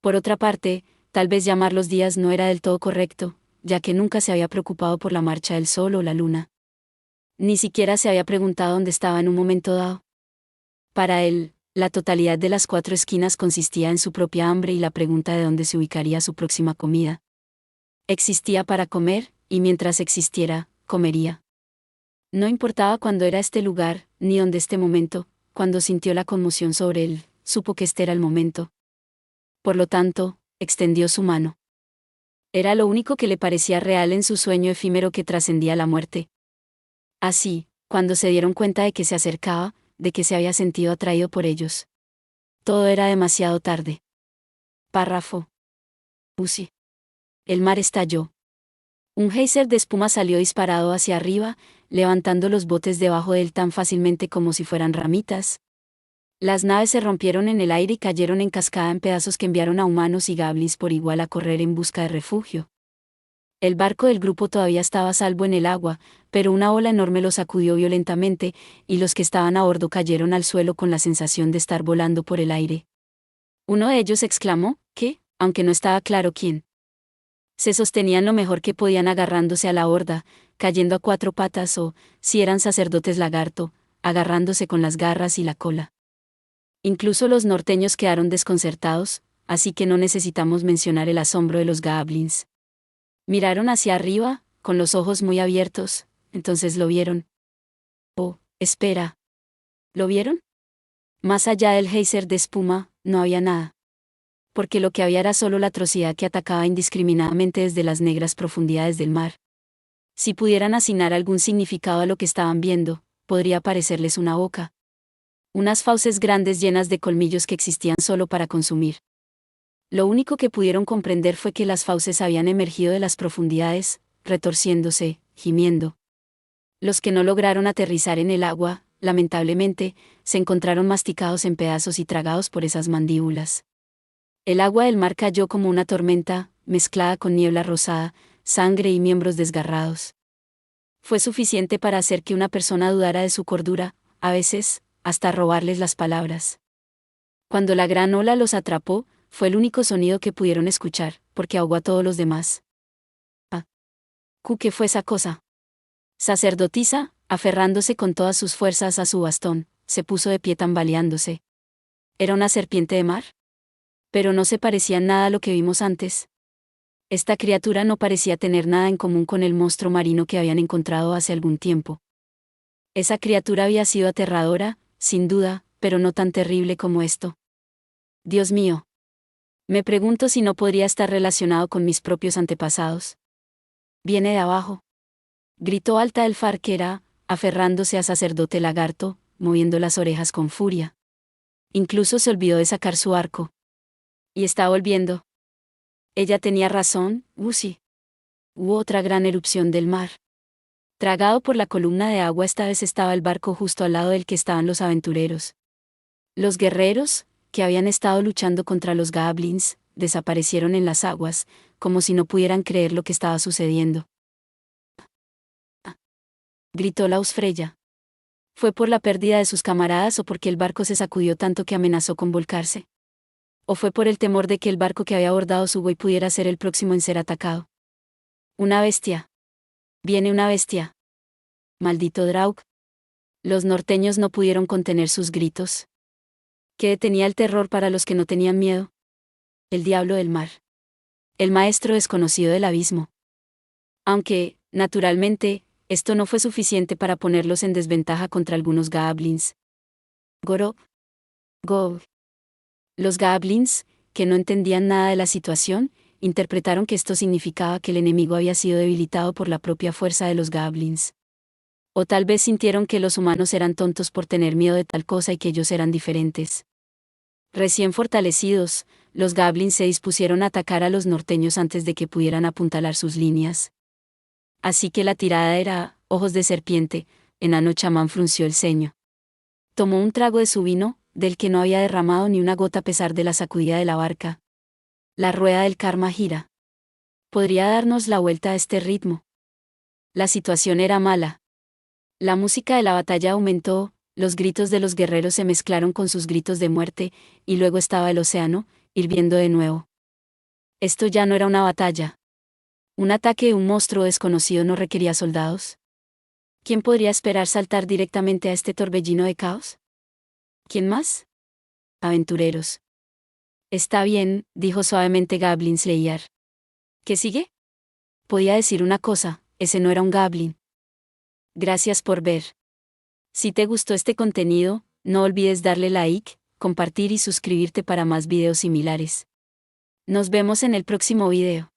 Por otra parte, tal vez llamar los días no era del todo correcto, ya que nunca se había preocupado por la marcha del sol o la luna. Ni siquiera se había preguntado dónde estaba en un momento dado. Para él, la totalidad de las 4 esquinas consistía en su propia hambre y la pregunta de dónde se ubicaría su próxima comida. Existía para comer, y mientras existiera, comería. No importaba cuándo era este lugar, ni dónde este momento, cuando sintió la conmoción sobre él, supo que este era el momento. Por lo tanto, extendió su mano. Era lo único que le parecía real en su sueño efímero que trascendía la muerte. Así, cuando se dieron cuenta de que se acercaba, de que se había sentido atraído por ellos. Todo era demasiado tarde. Párrafo. Uzi. El mar estalló. Un geyser de espuma salió disparado hacia arriba, levantando los botes debajo de él tan fácilmente como si fueran ramitas. Las naves se rompieron en el aire y cayeron en cascada en pedazos que enviaron a humanos y goblins por igual a correr en busca de refugio. El barco del grupo todavía estaba a salvo en el agua, pero una ola enorme lo sacudió violentamente, y los que estaban a bordo cayeron al suelo con la sensación de estar volando por el aire. Uno de ellos exclamó, que, aunque no estaba claro quién, se sostenían lo mejor que podían agarrándose a la horda, cayendo a 4 patas o, si eran sacerdotes lagarto, agarrándose con las garras y la cola. Incluso los norteños quedaron desconcertados, así que no necesitamos mencionar el asombro de los goblins. Miraron hacia arriba, con los ojos muy abiertos, entonces lo vieron. Oh, espera. ¿Lo vieron? Más allá del geyser de espuma, no había nada. Porque lo que había era solo la atrocidad que atacaba indiscriminadamente desde las negras profundidades del mar. Si pudieran asignar algún significado a lo que estaban viendo, podría parecerles una boca. Unas fauces grandes llenas de colmillos que existían solo para consumir. Lo único que pudieron comprender fue que las fauces habían emergido de las profundidades, retorciéndose, gimiendo. Los que no lograron aterrizar en el agua, lamentablemente, se encontraron masticados en pedazos y tragados por esas mandíbulas. El agua del mar cayó como una tormenta, mezclada con niebla rosada, sangre y miembros desgarrados. Fue suficiente para hacer que una persona dudara de su cordura, a veces, hasta robarles las palabras. Cuando la gran ola los atrapó, fue el único sonido que pudieron escuchar, porque ahogó a todos los demás. ¿Qué fue esa cosa? Sacerdotisa, aferrándose con todas sus fuerzas a su bastón, se puso de pie tambaleándose. ¿Era una serpiente de mar? Pero no se parecía en nada a lo que vimos antes. Esta criatura no parecía tener nada en común con el monstruo marino que habían encontrado hace algún tiempo. Esa criatura había sido aterradora, sin duda, pero no tan terrible como esto. Dios mío. Me pregunto si no podría estar relacionado con mis propios antepasados. Viene de abajo. Gritó alta el Farquera, aferrándose a sacerdote lagarto, moviendo las orejas con furia. Incluso se olvidó de sacar su arco. Y está volviendo. Ella tenía razón, sí. Hubo otra gran erupción del mar. Tragado por la columna de agua, esta vez estaba el barco justo al lado del que estaban los aventureros. Los guerreros, que habían estado luchando contra los goblins, desaparecieron en las aguas, como si no pudieran creer lo que estaba sucediendo. Gritó Laus Freya. ¿Fue por la pérdida de sus camaradas o porque el barco se sacudió tanto que amenazó con volcarse? ¿O fue por el temor de que el barco que había abordado su buey pudiera ser el próximo en ser atacado? Una bestia. Viene una bestia. Maldito Draug. Los norteños no pudieron contener sus gritos. ¿Qué detenía el terror para los que no tenían miedo? El diablo del mar. El maestro desconocido del abismo. Aunque, naturalmente, esto no fue suficiente para ponerlos en desventaja contra algunos goblins. Gorob. Los goblins, que no entendían nada de la situación, interpretaron que esto significaba que el enemigo había sido debilitado por la propia fuerza de los goblins. O tal vez sintieron que los humanos eran tontos por tener miedo de tal cosa y que ellos eran diferentes. Recién fortalecidos, los goblins se dispusieron a atacar a los norteños antes de que pudieran apuntalar sus líneas. Así que la tirada era, ojos de serpiente. Enano chamán frunció el ceño. Tomó un trago de su vino, del que no había derramado ni una gota a pesar de la sacudida de la barca. La rueda del karma gira. ¿Podría darnos la vuelta a este ritmo? La situación era mala. La música de la batalla aumentó, los gritos de los guerreros se mezclaron con sus gritos de muerte, y luego estaba el océano, hirviendo de nuevo. Esto ya no era una batalla. ¿Un ataque de un monstruo desconocido no requería soldados? ¿Quién podría esperar saltar directamente a este torbellino de caos? ¿Quién más? Aventureros. Está bien, dijo suavemente Goblin Slayer. ¿Qué sigue? Podía decir una cosa, ese no era un goblin. Gracias por ver. Si te gustó este contenido, no olvides darle like, compartir y suscribirte para más videos similares. Nos vemos en el próximo video.